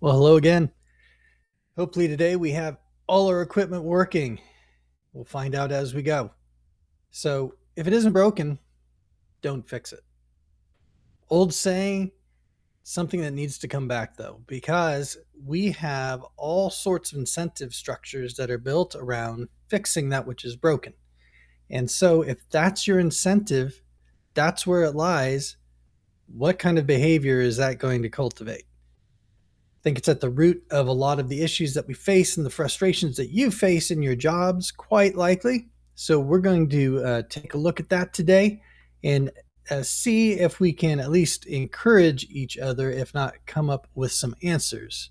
Well, hello again. Hopefully, today we have all our equipment working. We'll find out as we go. So, if it isn't broken, don't fix it. Old saying, something that needs to come back though, because we have all sorts of incentive structures that are built around fixing that which is broken. And so, if that's your incentive, that's where it lies. What kind of behavior is that going to cultivate? I think it's at the root of a lot of the issues that we face and the frustrations that you face in your jobs, quite likely. So, we're going to take a look at that today and see if we can at least encourage each other, if not come up with some answers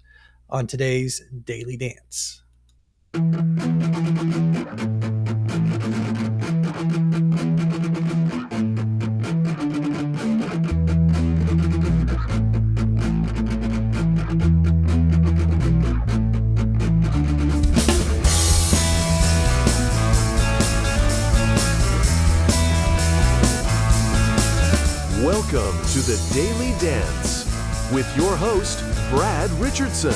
on today's Daily Dance. Welcome to the Daily Dance with your host, Brad Richardson.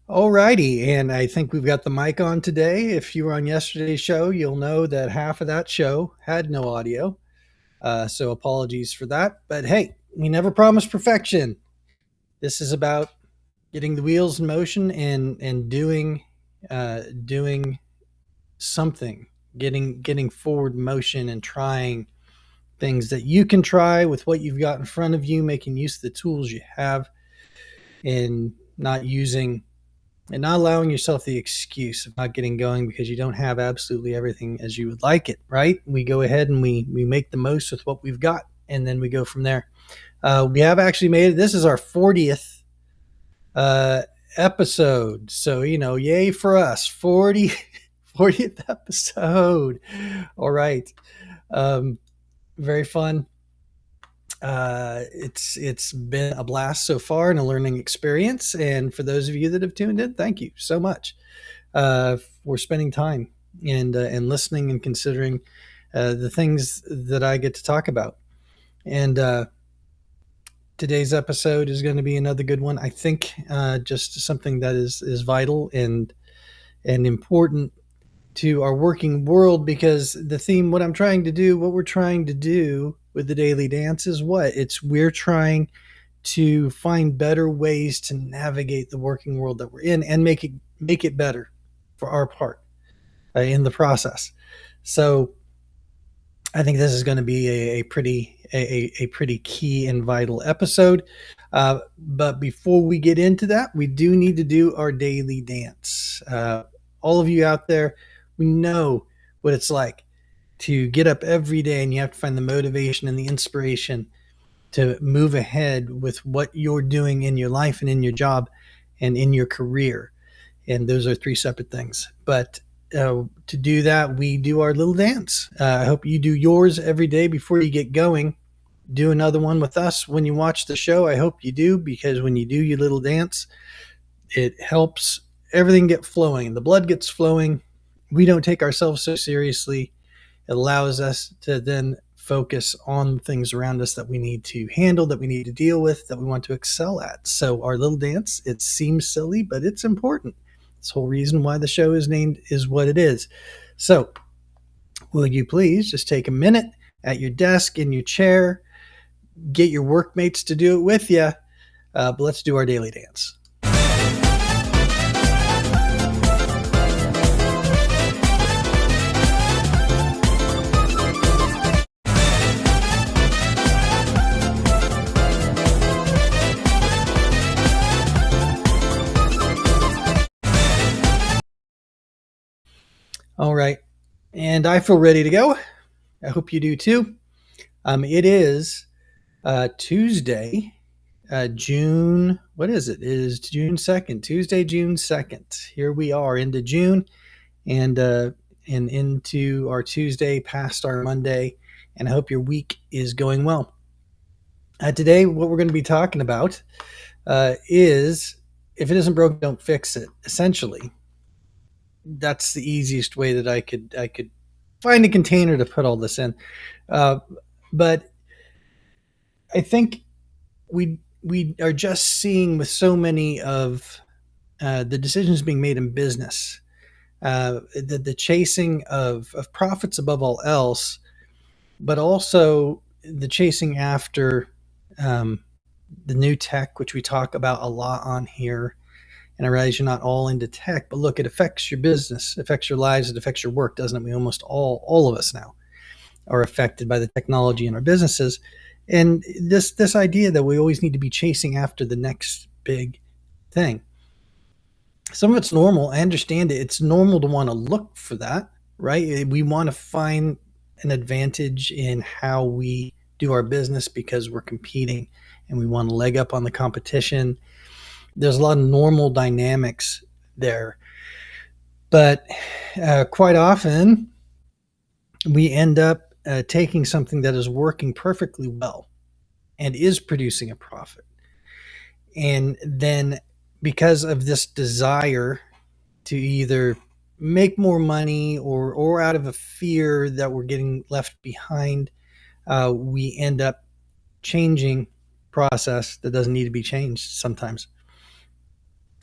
Alrighty, and I think we've got the mic on today. If you were on yesterday's show, you'll know that half of that show had no audio. So apologies for that. But hey, we never promised perfection. This is about getting the wheels in motion and doing something, getting forward motion and trying things that you can try with what you've got in front of you, making use of the tools you have, and not allowing yourself the excuse of not getting going because you don't have absolutely everything as you would like it, right? We go ahead and we make the most with what we've got, and then we go from there. We have actually made it. This is our 40th episode. So, yay for us. 40th episode. All right. Very fun. It's been a blast so far and a learning experience. And for those of you that have tuned in, thank you so much for spending time and listening and considering the things that I get to talk about. And today's episode is going to be another good one. I think just something that is vital and important to our working world, because the theme, what we're trying to do with the Daily Dance is we're trying to find better ways to navigate the working world that we're in and make it better for our part in the process. So I think this is going to be a pretty key and vital episode. But before we get into that, we do need to do our daily dance. All of you out there, we know what it's like to get up every day and you have to find the motivation and the inspiration to move ahead with what you're doing in your life and in your job and in your career. And those are three separate things. But to do that, we do our little dance. I hope you do yours every day before you get going. Do another one with us when you watch the show. I hope you do, because when you do your little dance, it helps everything get flowing. The blood gets flowing. We don't take ourselves so seriously. It allows us to then focus on things around us that we need to handle, that we need to deal with, that we want to excel at. So our little dance, it seems silly, but it's important. This whole reason why the show is named is what it is. So will you please just take a minute at your desk, in your chair, get your workmates to do it with you, but let's do our daily dance. All right. And I feel ready to go. I hope you do too. It is Tuesday, June. What is it? It is June 2nd, Tuesday, June 2nd. Here we are into June and into our Tuesday, past our Monday. And I hope your week is going well. Today, what we're going to be talking about is, if it isn't broken, don't fix it. Essentially, that's the easiest way that I could find a container to put all this in. But I think we are just seeing with so many of the decisions being made in business, the chasing of profits above all else, but also the chasing after um, the new tech, which we talk about a lot on here. And I realize you're not all into tech, but look, it affects your business, it affects your lives, it affects your work, doesn't it? We almost all of us now are affected by the technology in our businesses. And this idea that we always need to be chasing after the next big thing. Some of it's normal. I understand it. It's normal to want to look for that, right? We want to find an advantage in how we do our business because we're competing and we want to leg up on the competition. There's a lot of normal dynamics there. But quite often, we end up taking something that is working perfectly well and is producing a profit. And then, because of this desire to either make more money or out of a fear that we're getting left behind, we end up changing process that doesn't need to be changed sometimes.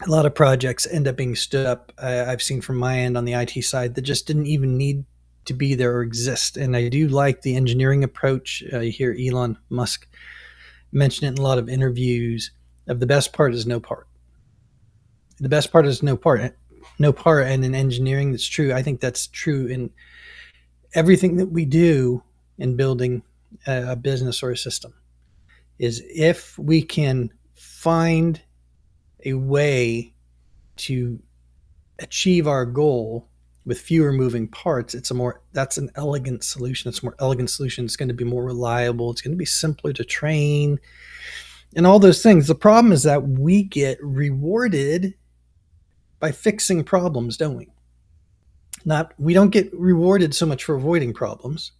A lot of projects end up being stood up, I've seen from my end on the IT side, that just didn't even need to be there or exist. And I do like the engineering approach. You hear Elon Musk mention it in a lot of interviews of the best part is no part. The best part is no part. No part. And in engineering, that's true. I think that's true in everything that we do in building a business or a system. Is if we can find a way to achieve our goal with fewer moving parts, that's an elegant solution. It's a more elegant solution. It's going to be more reliable. It's going to be simpler to train and all those things. The problem is that we get rewarded by fixing problems, don't we? Not We don't get rewarded so much for avoiding problems.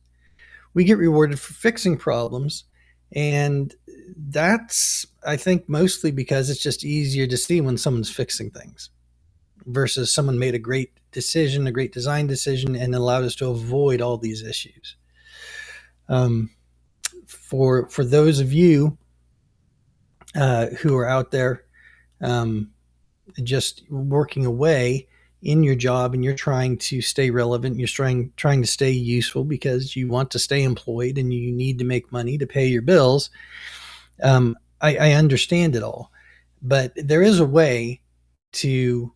We get rewarded for fixing problems, and that's, I think, mostly because it's just easier to see when someone's fixing things versus someone made a great decision, a great design decision, and allowed us to avoid all these issues. Um, for those of you who are out there just working away in your job and you're trying to stay relevant, you're trying to stay useful because you want to stay employed and you need to make money to pay your bills. I understand it all, but there is a way to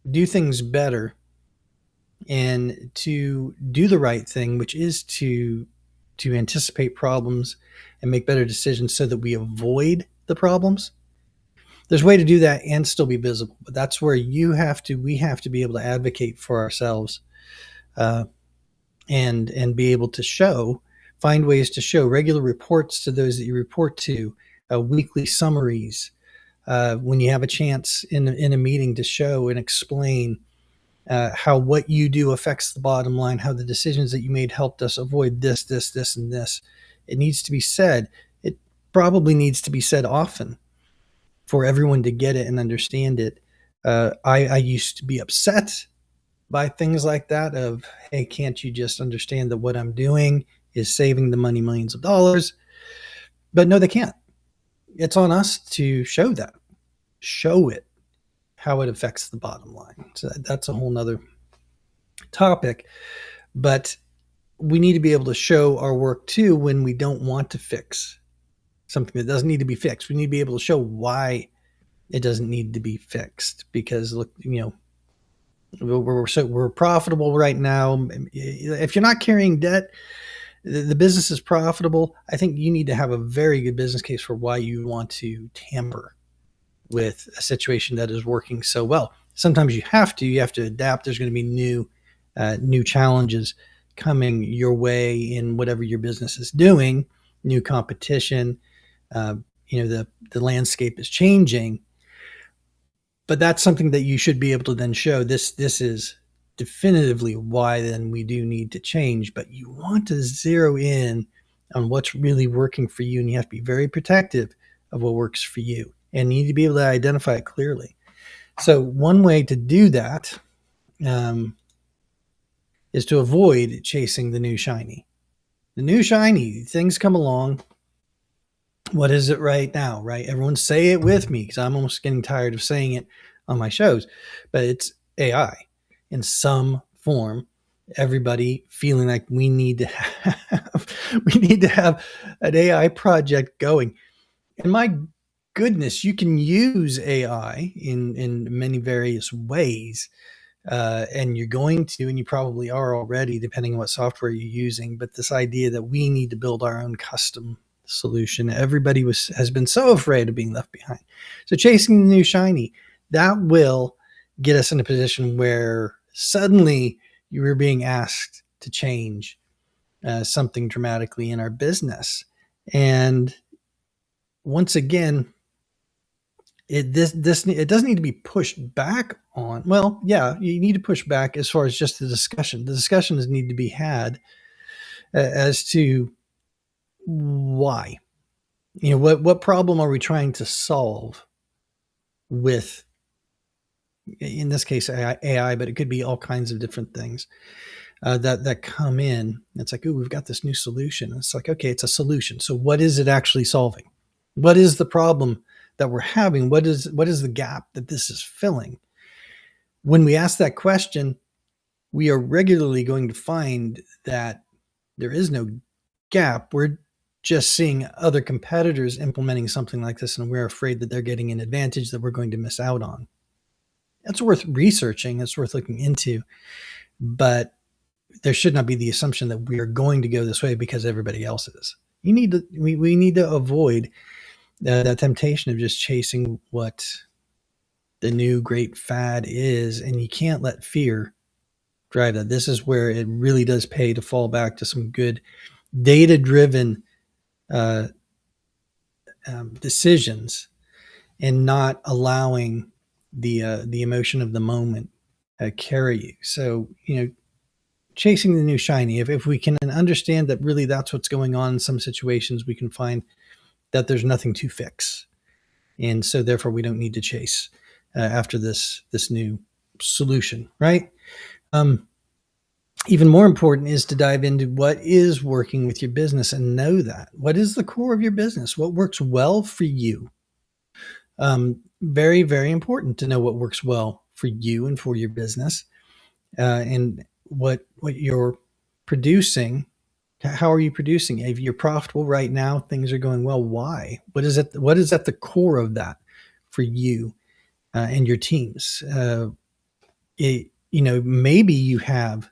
do things better and to do the right thing, which is to anticipate problems and make better decisions so that we avoid the problems. There's a way to do that and still be visible, but that's where we have to be able to advocate for ourselves, uh, and be able to find ways to show regular reports to those that you report to, weekly summaries, when you have a chance in a meeting to show and explain how what you do affects the bottom line, how the decisions that you made helped us avoid this, this, this, and this. It needs to be said. It probably needs to be said often for everyone to get it and understand it. I used to be upset by things like that of, hey, can't you just understand that what I'm doing is saving the money millions of dollars? But no, they can't. It's on us to show it, how it affects the bottom line. So that's a whole nother topic. But we need to be able to show our work too when we don't want to fix something that doesn't need to be fixed. We need to be able to show why it doesn't need to be fixed. Because look, we're profitable right now. If you're not carrying debt, the business is profitable. I think you need to have a very good business case for why you want to tamper with a situation that is working so well. Sometimes you have to adapt. There's going to be new challenges coming your way in whatever your business is doing, new competition. The landscape is changing, but that's something that you should be able to then show. This is definitively why then we do need to change. But you want to zero in on what's really working for you, and you have to be very protective of what works for you, and you need to be able to identify it clearly. So one way to do that is to avoid chasing the new shiny. The new shiny things come along, What is it right now, right? Everyone say it with me because I'm almost getting tired of saying it on my shows, but it's AI in some form. Everybody feeling like we need to have an AI project going. And my goodness, you can use AI in many various ways, and you're going to, and you probably are already, depending on what software you're using. But this idea that we need to build our own custom solution, everybody has been so afraid of being left behind. So chasing the new shiny, that will get us in a position where suddenly you were being asked to change something dramatically in our business. And once again, it doesn't need to be pushed back on. Well, yeah, you need to push back as far as just the discussion. The discussions need to be had as to why. What problem are we trying to solve with, in this case, AI, but it could be all kinds of different things that come in. It's like, oh, we've got this new solution. It's like, okay, it's a solution. So what is it actually solving? What is the problem that we're having? What is the gap that this is filling? When we ask that question, we are regularly going to find that there is no gap. We're just seeing other competitors implementing something like this, and we're afraid that they're getting an advantage that we're going to miss out on. That's worth researching. It's worth looking into. But there should not be the assumption that we are going to go this way because everybody else is. We need to avoid that temptation of just chasing what the new great fad is, and you can't let fear drive that. This is where it really does pay to fall back to some good data-driven uh, decisions, and not allowing the emotion of the moment carry you. So, chasing the new shiny. If we can understand that really that's what's going on in some situations, we can find that there's nothing to fix, and so therefore we don't need to chase after this new solution, right? Even more important is to dive into what is working with your business and know that. What is the core of your business? What works well for you? Very, very important to know what works well for you and for your business, and what you're producing. How are you producing? If you're profitable right now, things are going well. Why? What is it? What is at the core of that for you and your teams? Maybe you have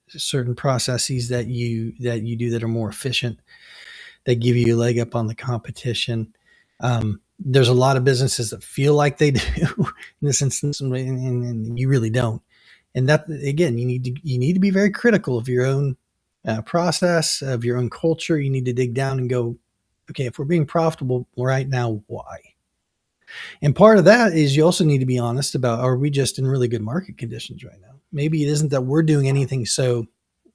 certain processes that you do that are more efficient, that give you a leg up on the competition. There's a lot of businesses that feel like they do in this instance, and you really don't. And that, again, you need to be very critical of your own process, of your own culture. You need to dig down and go, okay, if we're being profitable right now, why? And part of that is you also need to be honest about, are we just in really good market conditions right now? Maybe it isn't that we're doing anything so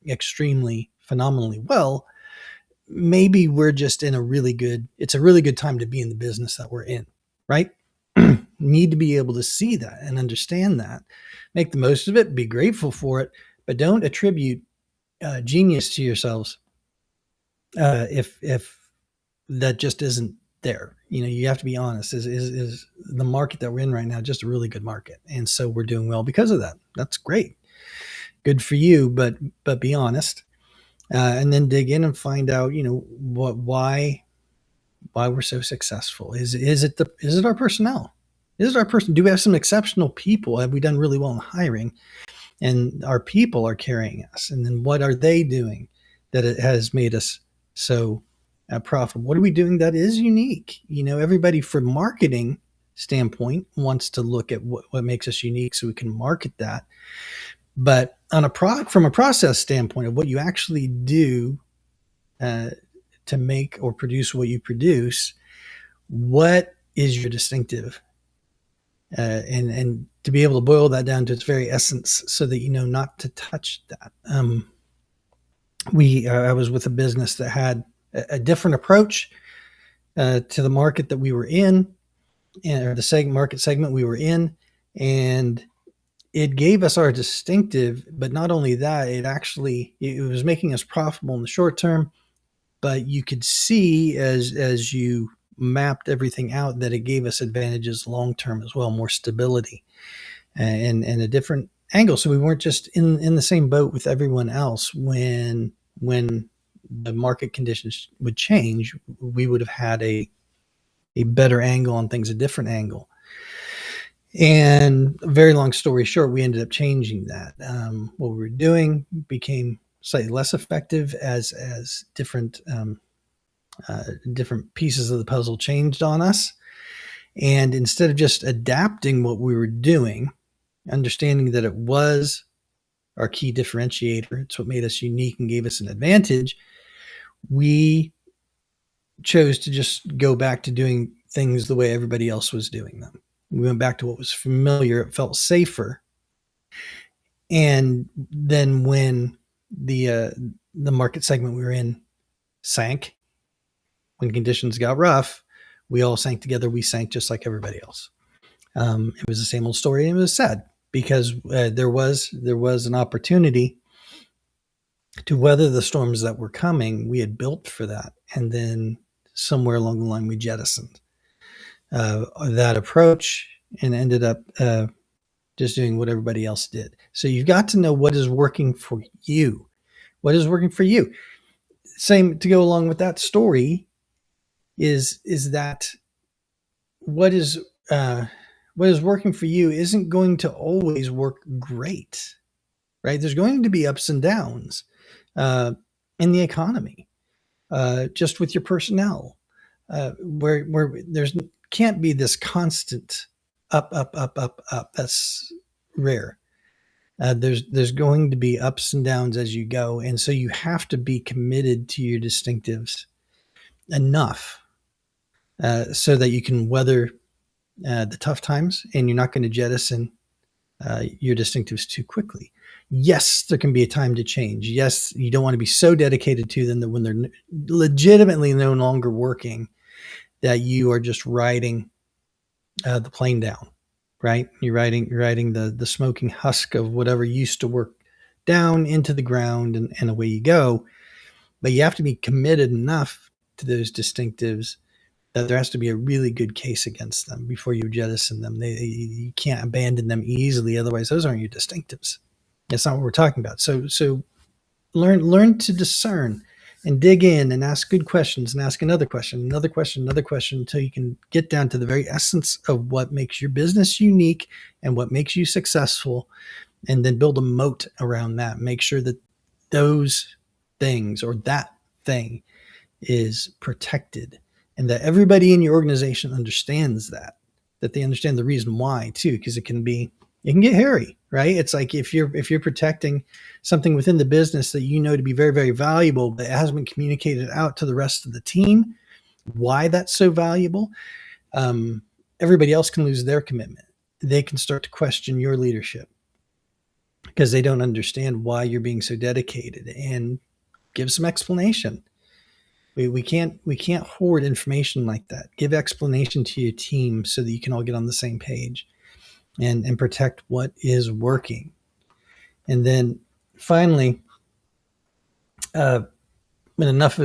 extremely phenomenally well. Maybe we're just in it's a really good time to be in the business that we're in, right? Need to be able to see that and understand that, make the most of it, be grateful for it, but don't attribute genius to yourselves if that just isn't there. You have to be honest. Is the market that we're in right now just a really good market? And so we're doing well because of that. That's great. Good for you, but be honest, and then dig in and find out, why we're so successful. Is it our personnel? Is it our person? Do we have some exceptional people? Have we done really well in hiring? And our people are carrying us. And then what are they doing that it has made us so profitable? What are we doing that is unique? Everybody from marketing standpoint wants to look at what makes us unique so we can market that. But from a process standpoint of what you actually do to make or produce what you produce, what is your distinctive? And to be able to boil that down to its very essence so that you know not to touch that. I was with a business that had a different approach to the market that we were in, or the market segment we were in, and it gave us our distinctive. But not only that, it was making us profitable in the short term, but you could see as you mapped everything out that it gave us advantages long term as well, more stability and a different angle. So we weren't just in the same boat with everyone else when the market conditions would change. We would have had a better angle on things, a different angle. And very long story short, we ended up changing that. What we were doing became slightly less effective as different pieces of the puzzle changed on us. And instead of just adapting what we were doing, understanding that it was our key differentiator, it's what made us unique and gave us an advantage, we chose to just go back to doing things the way everybody else was doing them. We went back to what was familiar. It felt safer. And then when the market segment we were in sank, when conditions got rough, we all sank together. We sank just like everybody else. It was the same old story, and it was sad because there was an opportunity to weather the storms that were coming. We had built for that, and then somewhere along the line we jettisoned that approach and ended up just doing what everybody else did. So you've got to know what is working for you. What is working for you? Same to go along with that story is that what is working for you isn't going to always work great, right? There's going to be ups and downs in the economy, just with your personnel, where there's can't be this constant up, up, up, up, up. That's rare. There's going to be ups and downs as you go, and so you have to be committed to your distinctives enough so that you can weather the tough times, and you're not going to jettison your distinctives too quickly. Yes, there can be a time to change. Yes, you don't want to be so dedicated to them that when they're legitimately no longer working, that you are just riding the plane down, right? You're riding the smoking husk of whatever used to work down into the ground, and away you go. But you have to be committed enough to those distinctives that there has to be a really good case against them before you jettison them. You can't abandon them easily, otherwise those aren't your distinctives. That's not what we're talking about. So learn to discern and dig in and ask good questions and ask another question until you can get down to the very essence of what makes your business unique and what makes you successful, and then build a moat around that. Make sure that those things or that thing is protected, and that everybody in your organization understands that they understand the reason why too, because it can get hairy, right? It's like if you're protecting something within the business that you know to be very, very valuable, but it hasn't been communicated out to the rest of the team why that's so valuable, everybody else can lose their commitment. They can start to question your leadership because they don't understand why you're being so dedicated, and give some explanation. We can't hoard information like that. Give explanation to your team so that you can all get on the same page and protect what is working. And then finally, when enough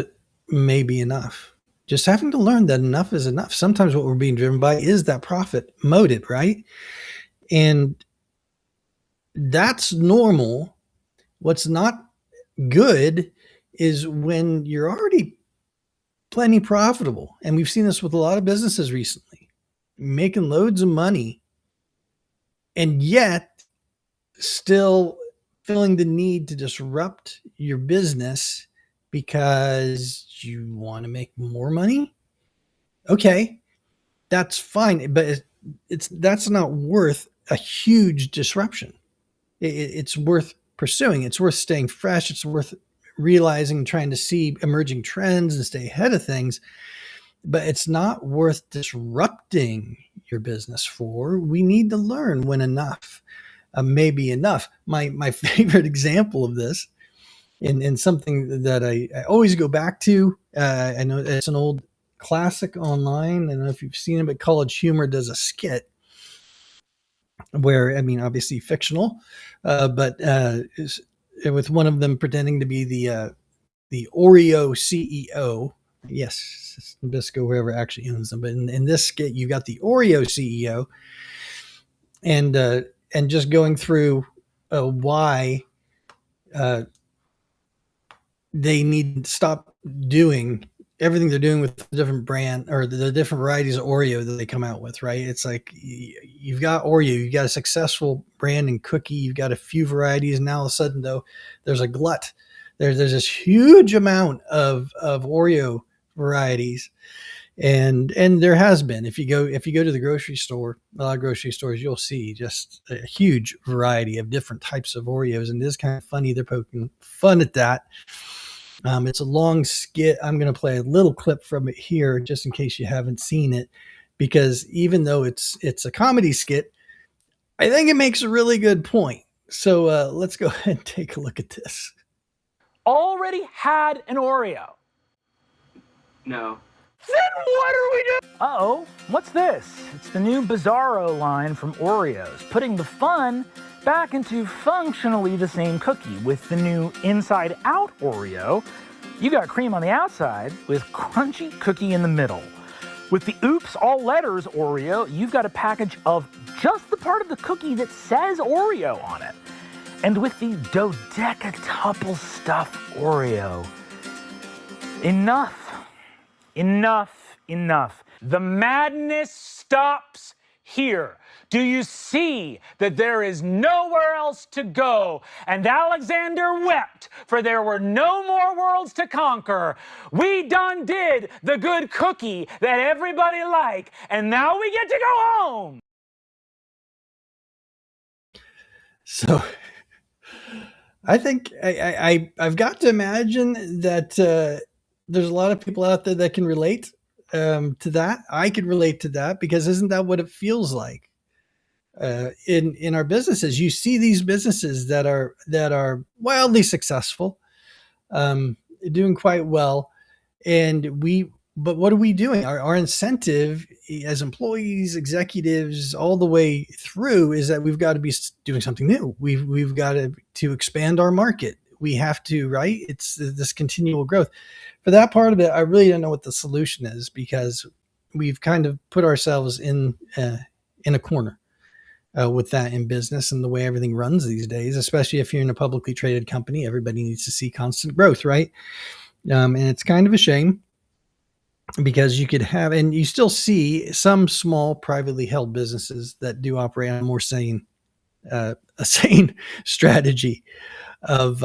may be enough. Just having to learn that enough is enough. Sometimes what we're being driven by is that profit motive, right? And that's normal. What's not good is when you're already plenty profitable. And we've seen this with a lot of businesses recently, making loads of money, and yet still feeling the need to disrupt your business because you want to make more money. Okay, that's fine, but that's not worth a huge disruption. It's worth pursuing. It's worth staying fresh. It's worth realizing, trying to see emerging trends and stay ahead of things. But it's not worth disrupting your business for. We need to learn when enough may be enough. My favorite example of this, and something that I always go back to, I know it's an old classic online. I don't know if you've seen it, but College Humor does a skit where, I mean, obviously fictional, but with one of them pretending to be the the Oreo CEO. Yes, Nabisco, whoever actually owns them. But in this skit, you got the Oreo CEO, and just going through why uh, they need to stop doing everything they're doing with the different brand or the different varieties of Oreo that they come out with, right? It's like you've got Oreo, you've got a successful brand and cookie, you've got a few varieties. Now all of a sudden, though, there's a glut. There's this huge amount of Oreo varieties, and there has been. If you go to the grocery store, a lot of grocery stores, you'll see just a huge variety of different types of Oreos, and it is kind of funny they're poking fun at that. It's a long skit. I'm going to play a little clip from it here, just in case you haven't seen it, because even though it's a comedy skit, I think it makes a really good point. So let's go ahead and take a look at this. Already had an Oreo. No. Then what are we doing? Uh-oh, what's this? It's the new Bizarro line from Oreos, putting the fun back into functionally the same cookie. With the new Inside Out Oreo, you got cream on the outside with crunchy cookie in the middle. With the Oops All Letters Oreo, you've got a package of just the part of the cookie that says Oreo on it. And with the Dodecatuple Stuff Oreo, enough. The madness stops here. Do you see that there is nowhere else to go? And Alexander wept, for there were no more worlds to conquer. We done did the good cookie that everybody liked, and now we get to go home. So I think I've got to imagine that there's a lot of people out there that can relate to that. I could relate to that, because isn't that what it feels like in our businesses? You see these businesses that are wildly successful, doing quite well, but what are we doing? Our incentive as employees, executives, all the way through, is that we've got to be doing something new. We've got to expand our market. We have to, right? It's this continual growth. For that part of it, I really don't know what the solution is, because we've kind of put ourselves in a corner with that in business and the way everything runs these days. Especially if you're in a publicly traded company, everybody needs to see constant growth, right? And it's kind of a shame, because you could have, and you still see some small privately held businesses that do operate on a more sane, a sane strategy of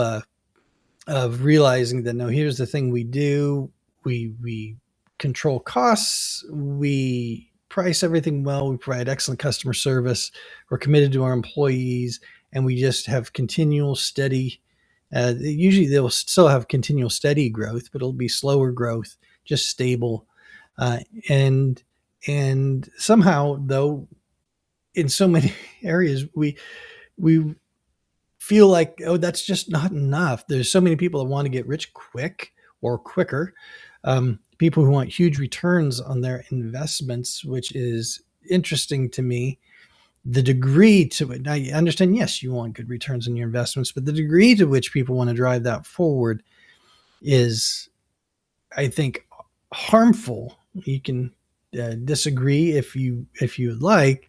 realizing that, no, here's the thing we do. We control costs. We price everything well. We provide excellent customer service. We're committed to our employees, and we just have continual steady. Usually they'll still have continual steady growth, but it'll be slower growth, just stable. And somehow, though, in so many areas, we feel like, oh, that's just not enough. There's so many people that want to get rich quick or quicker. People who want huge returns on their investments, which is interesting to me. The degree to it, now you understand, yes, you want good returns on your investments, but the degree to which people want to drive that forward is, I think, harmful. You can disagree if you would like,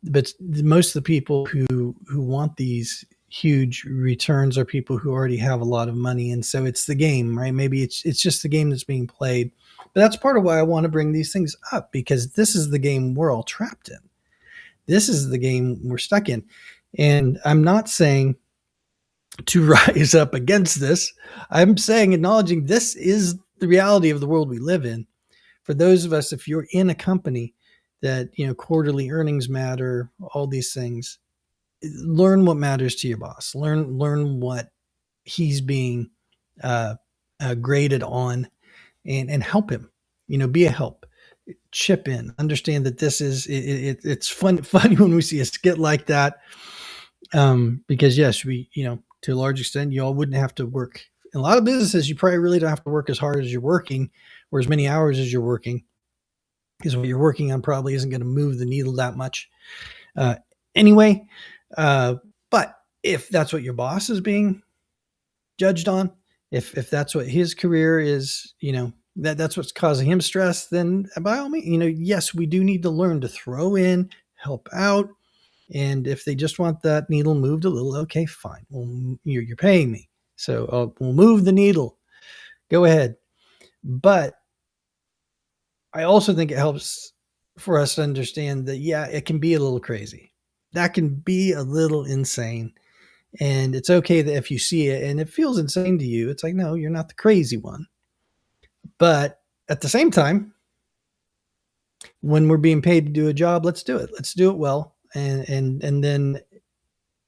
but most of the people who want these huge returns are people who already have a lot of money, and so it's the game, right? Maybe it's just the game that's being played. But that's part of why I want to bring these things up, because this is the game we're all trapped in. This is the game we're stuck in. And I'm not saying to rise up against this. I'm saying, acknowledging this is the reality of the world we live in. For those of us, if you're in a company that, quarterly earnings matter, all these things, learn what matters to your boss. Learn what he's being graded on, and help him. Be a help. Chip in. Understand that this is it's funny when we see a skit like that, because yes, we to a large extent, you all wouldn't have to work. In a lot of businesses, you probably really don't have to work as hard as you're working, or as many hours as you're working, because what you're working on probably isn't going to move the needle that much anyway. But if that's what your boss is being judged on, If that's what his career is, that's what's causing him stress, then by all means, yes, we do need to learn to throw in, help out. And if they just want that needle moved a little, okay, fine. Well, you're paying me. So we'll move the needle. Go ahead. But I also think it helps for us to understand that, yeah, it can be a little crazy. That can be a little insane. And it's okay that if you see it and it feels insane to you, it's like, no, you're not the crazy one. But at the same time, when we're being paid to do a job, let's do it. Let's do it well. And then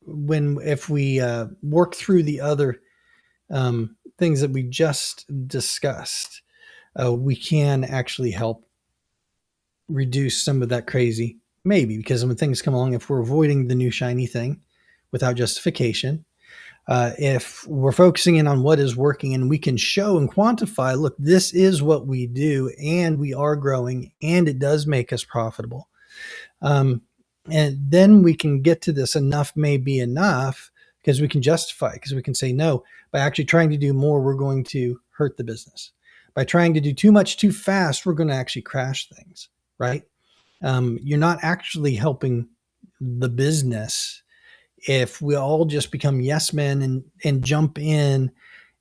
if we work through the other things that we just discussed, we can actually help reduce some of that crazy. Maybe because when things come along, if we're avoiding the new shiny thing without justification, if we're focusing in on what is working and we can show and quantify, look, this is what we do and we are growing and it does make us profitable. And then we can get to this enough may be enough because we can justify, because we can say, no, by actually trying to do more, we're going to hurt the business. By trying to do too much too fast, we're going to actually crash things, right? You're not actually helping the business if we all just become yes men and jump in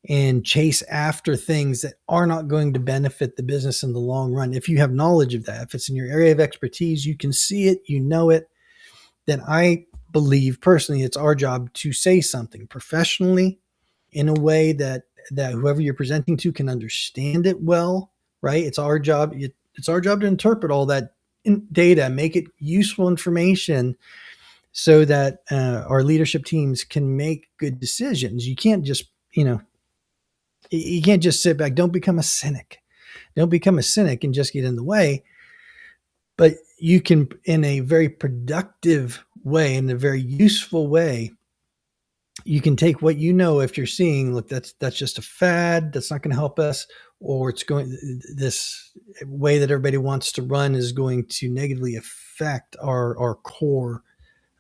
and chase after things that are not going to benefit the business in the long run. If you have knowledge of that, if it's in your area of expertise, you can see it, you know it, then I believe personally it's our job to say something professionally in a way that whoever you're presenting to can understand it well, right? It's our job. It's our job to interpret all that data, make it useful information so that our leadership teams can make good decisions. You can't just, you can't just sit back. Don't become a cynic. Don't become a cynic and just get in the way. But you can, in a very productive way, in a very useful way, you can take what if you're seeing, look, that's just a fad, that's not going to help us, or it's going, this way that everybody wants to run is going to negatively affect our core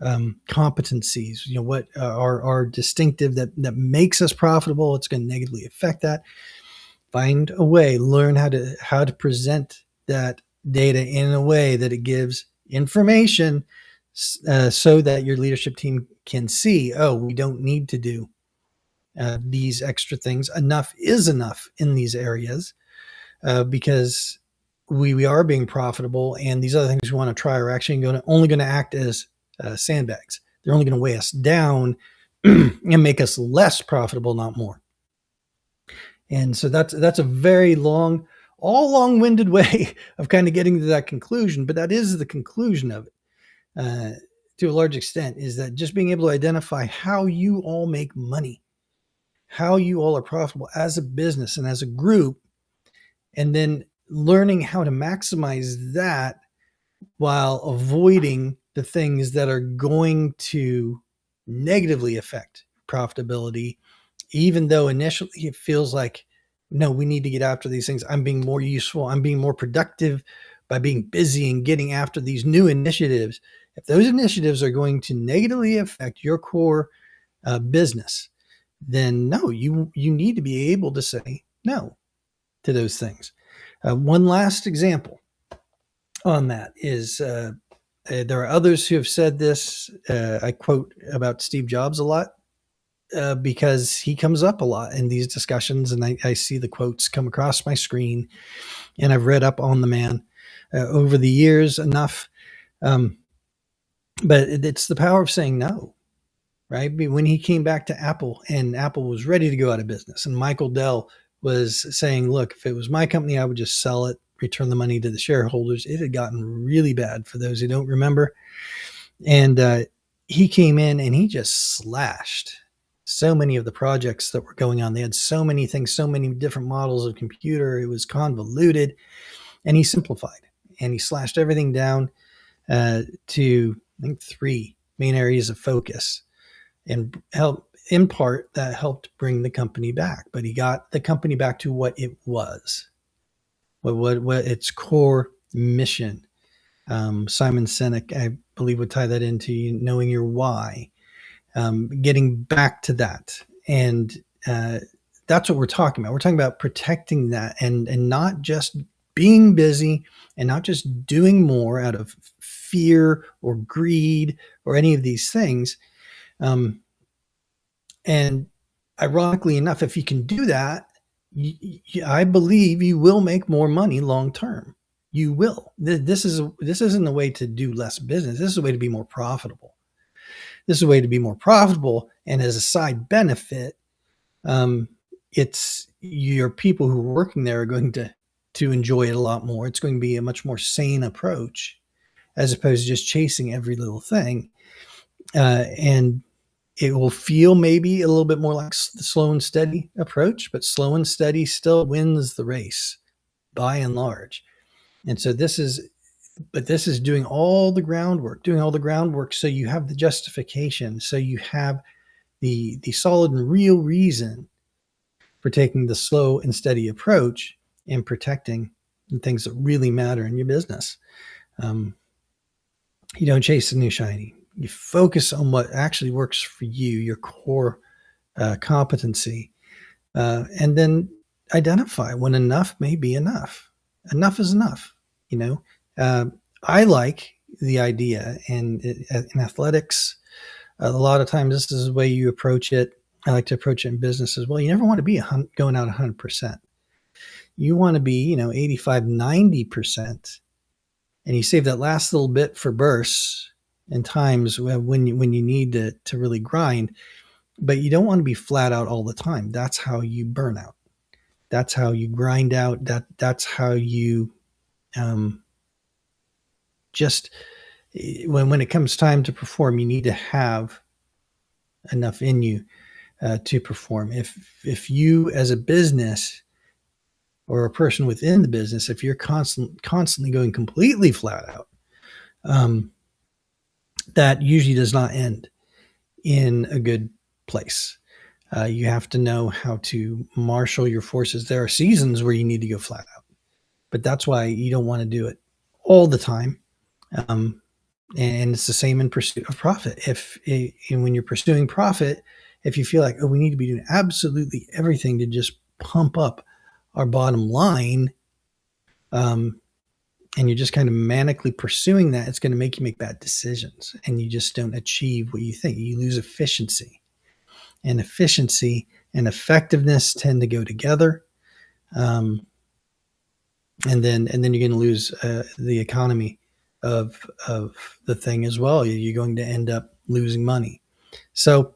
competencies, what are distinctive that makes us profitable. It's going to negatively affect that. Find a way, learn how to present that data in a way that it gives information so that your leadership team can see, oh, we don't need to do these extra things. Enough is enough in these areas because we are being profitable, and these other things we want to try are actually only going to act as sandbags. They're only going to weigh us down and make us less profitable, not more. And so that's a very long-winded way of kind of getting to that conclusion, but that is the conclusion of it to a large extent, is that just being able to identify how you all make money, how you all are profitable as a business and as a group, and then learning how to maximize that while avoiding the things that are going to negatively affect profitability, even though initially it feels like, no, we need to get after these things. I'm being more useful. I'm being more productive by being busy and getting after these new initiatives. If those initiatives are going to negatively affect your core business, then no, you need to be able to say no to those things. One last example on that is there are others who have said this. I quote about Steve Jobs a lot because he comes up a lot in these discussions, and I see the quotes come across my screen, and I've read up on the man over the years enough. But it's the power of saying no, right? When he came back to Apple and Apple was ready to go out of business, and Michael Dell was saying, look, if it was my company, I would just sell it, return the money to the shareholders. It had gotten really bad for those who don't remember. And he came in and he just slashed so many of the projects that were going on. They had so many things, so many different models of computer. It was convoluted, and he simplified and he slashed everything down to, I think, 3 main areas of focus, and in part that helped bring the company back. But he got the company back to what it was, what its core mission. Simon Sinek, I believe, would tie that into knowing your why, getting back to that. And That's what we're talking about. We're talking about protecting that, and not just being busy, and not just doing more out of fear or greed or any of these things. Um, and ironically enough, if you can do that, I believe you will make more money long term. You will. This isn't a way to do less business. This is a way to be more profitable. This is a way to be more profitable, and as a side benefit, um, it's your people who are working there are going to enjoy it a lot more. It's going to be a much more sane approach as opposed to just chasing every little thing. And it will feel maybe a little bit more like the slow and steady approach, but slow and steady still wins the race by and large. And so this is doing all the groundwork, so you have the justification, so you have the solid and real reason for taking the slow and steady approach and protecting the things that really matter in your business. You don't chase the new shiny. You focus on what actually works for you, your core competency, and then identify when enough may be enough. Enough is enough. You know, I like the idea, and in athletics, a lot of times this is the way you approach it. I like to approach it in business as well. You never want to be going out 100%. You want to be, 85, 90%. And you save that last little bit for bursts and times when you need to really grind. But you don't want to be flat out all the time. That's how you burn out. That's how you grind out. That's how you just when it comes time to perform, you need to have enough in you to perform. If you as a business or a person within the business, if you're constantly going completely flat out, that usually does not end in a good place. You have to know how to marshal your forces. There are seasons where you need to go flat out, but that's why you don't want to do it all the time. And it's the same in pursuit of profit. When you're pursuing profit, if you feel like, we need to be doing absolutely everything to just pump up our bottom line, and you're just kind of manically pursuing that, it's going to make you make bad decisions, and you just don't achieve what you think. You lose efficiency, and efficiency and effectiveness tend to go together. And then you're going to lose the economy of the thing as well. You're going to end up losing money. So,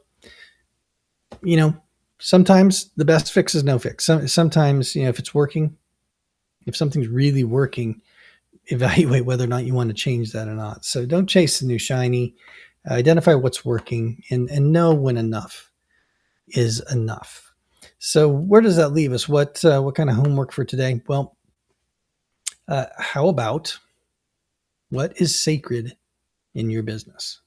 sometimes the best fix is no fix. Sometimes, if it's working, if something's really working, evaluate whether or not you want to change that or not. So don't chase the new shiny. Identify what's working and know when enough is enough. So where does that leave us? What kind of homework for today? Well, how about what is sacred in your business?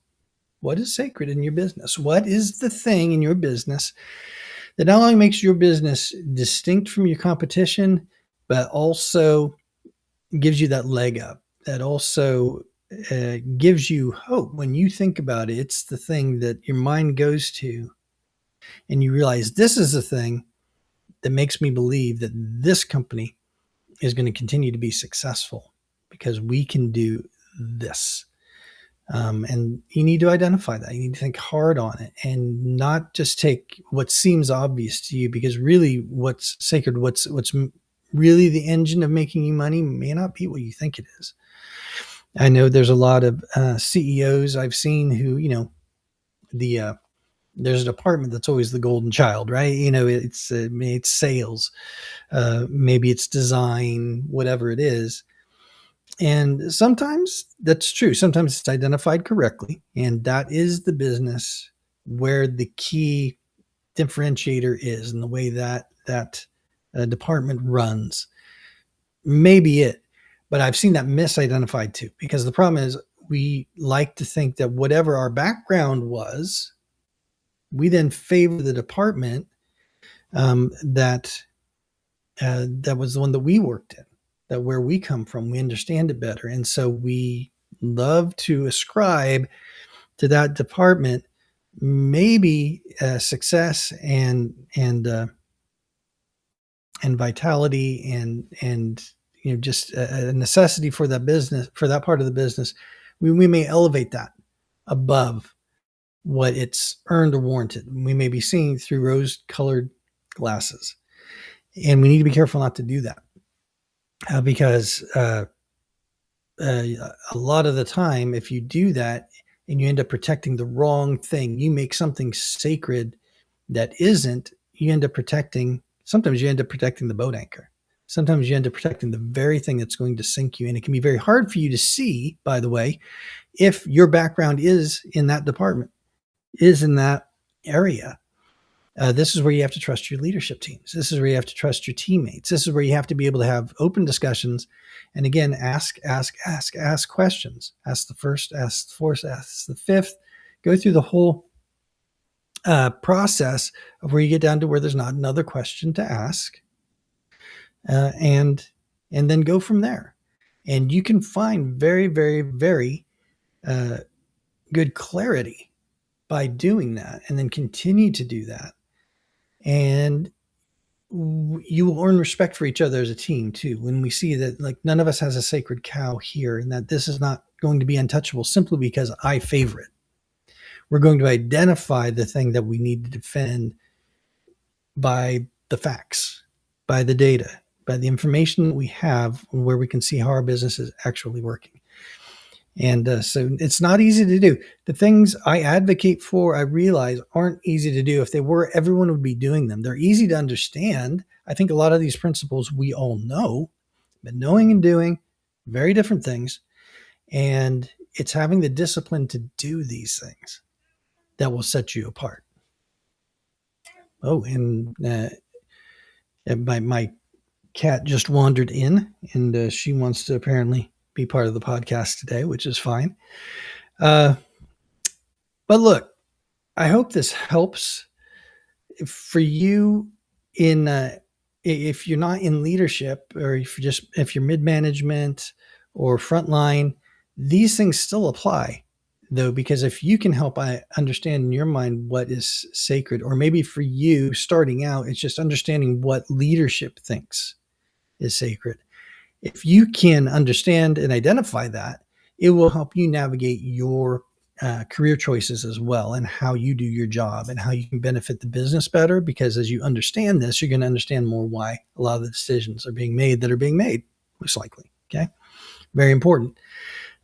What is sacred in your business? What is the thing in your business that not only makes your business distinct from your competition, but also gives you that leg up, that also gives you hope? When you think about it, it's the thing that your mind goes to, and you realize this is the thing that makes me believe that this company is going to continue to be successful because we can do this. And you need to identify that. You need to think hard on it and not just take what seems obvious to you, because really what's sacred, what's really the engine of making you money may not be what you think it is. I know there's a lot of CEOs I've seen who, there's a department that's always the golden child, right? It's sales, maybe it's design, whatever it is. And sometimes that's true. Sometimes it's identified correctly. And that is the business where the key differentiator is, and the way that department runs. Maybe it. But I've seen that misidentified too, because the problem is we like to think that whatever our background was, we then favor the department that was the one that we worked in. That where we come from, we understand it better. And so we love to ascribe to that department maybe success and and vitality and just a necessity for that business, for that part of the business, we may elevate that above what it's earned or warranted. We may be seeing through rose-colored glasses, and we need to be careful not to do that because a lot of the time, if you do that and you end up protecting the wrong thing, you make something sacred that isn't. You end up protecting. Sometimes you end up protecting the boat anchor. Sometimes you end up protecting the very thing that's going to sink you, and it can be very hard for you to see. By the way, if your background is in that department, is in that area. This is where you have to trust your leadership teams. This is where you have to trust your teammates. This is where you have to be able to have open discussions. And again, ask questions. Ask the first, ask the fourth, ask the fifth. Go through the whole process of where you get down to where there's not another question to ask, and then go from there. And you can find very, very, very good clarity by doing that, and then continue to do that. And you will earn respect for each other as a team too. When we see that, like, none of us has a sacred cow here, and that this is not going to be untouchable simply because I favor it. We're going to identify the thing that we need to defend by the facts, by the data, by the information that we have, where we can see how our business is actually working. And so it's not easy to do. The things I advocate for, I realize, aren't easy to do. If they were, everyone would be doing them. They're easy to understand. I think a lot of these principles we all know, but knowing and doing, very different things. And it's having the discipline to do these things that will set you apart. Oh, and my cat just wandered in, and she wants to apparently be part of the podcast today, which is fine. But look, I hope this helps for you in if you're not in leadership, or if you're mid-management or frontline, these things still apply though, because if you can help I understand in your mind what is sacred, or maybe for you starting out, it's just understanding what leadership thinks is sacred. If you can understand and identify that, it will help you navigate your career choices as well, and how you do your job and how you can benefit the business better. Because as you understand this, you're going to understand more why a lot of the decisions are being made that are being made, most likely. Okay. Very important.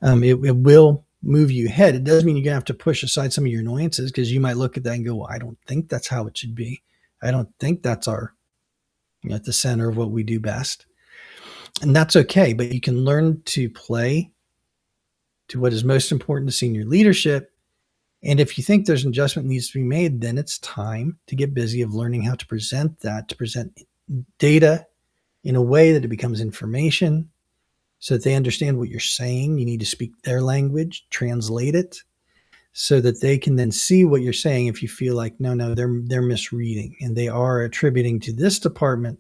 It will move you ahead. It does mean you're going to have to push aside some of your annoyances, because you might look at that and go, well, I don't think that's how it should be. I don't think that's our, at the center of what we do best. And that's okay, but you can learn to play to what is most important to senior leadership. And if you think there's an adjustment that needs to be made, then it's time to get busy of learning how to present that, to present data in a way that it becomes information, so that they understand what you're saying. You need to speak their language, translate it, so that they can then see what you're saying. If you feel like, no, they're misreading, and they are attributing to this department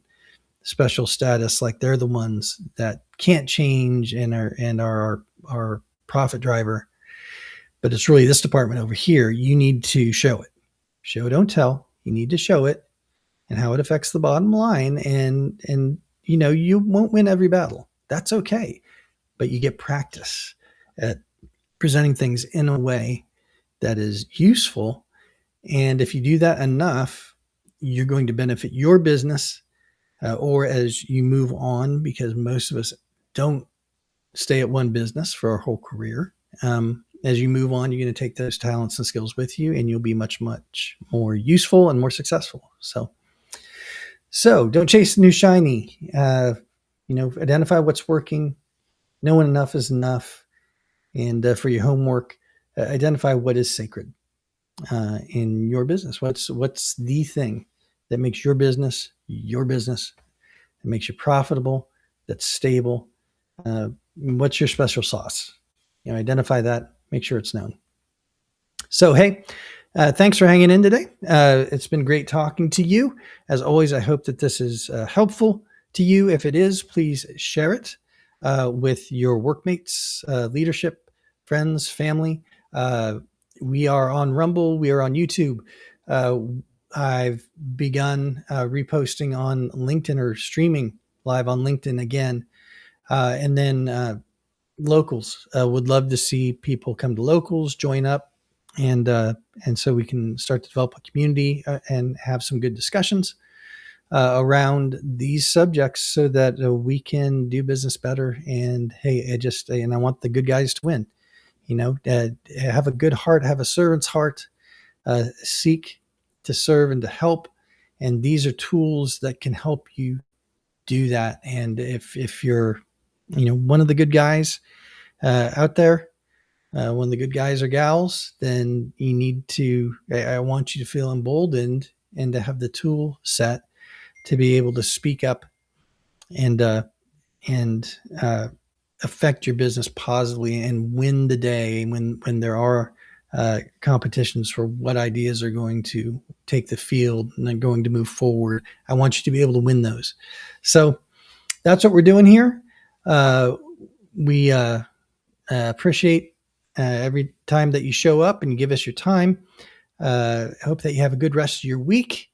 special status, like they're the ones that can't change and are our profit driver, but it's really this department over here. You need to show it. Show, don't tell. You need to show it and how it affects the bottom line. And you won't win every battle. That's okay. But you get practice at presenting things in a way that is useful. And if you do that enough, you're going to benefit your business, or as you move on, because most of us don't stay at one business for our whole career. As you move on, you're going to take those talents and skills with you, and you'll be much, much more useful and more successful. So don't chase the new shiny. Identify what's working. Knowing enough is enough. And for your homework, identify what is sacred in your business. What's the thing that makes your business, that makes you profitable, that's stable? What's your special sauce? Identify that, make sure it's known. So, hey, thanks for hanging in today. It's been great talking to you. As always, I hope that this is helpful to you. If it is, please share it with your workmates, leadership, friends, family. We are on Rumble. We are on YouTube. I've begun reposting on LinkedIn or streaming live on LinkedIn again. And then locals, would love to see people come to locals, join up, and so we can start to develop a community and have some good discussions around these subjects so that we can do business better. And hey, and I want the good guys to win. Have a good heart, have a servant's heart, seek to serve and to help. And these are tools that can help you do that. And if you're, one of the good guys out there, one of the good guys or gals, then you need to, I want you to feel emboldened and to have the tool set to be able to speak up and, and affect your business positively and win the day when there are competitions for what ideas are going to take the field and then going to move forward. I want you to be able to win those. So that's what we're doing here. We appreciate every time that you show up and you give us your time. I hope that you have a good rest of your week.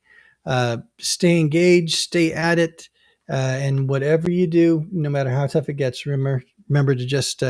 Stay engaged, stay at it, and whatever you do, no matter how tough it gets, remember to just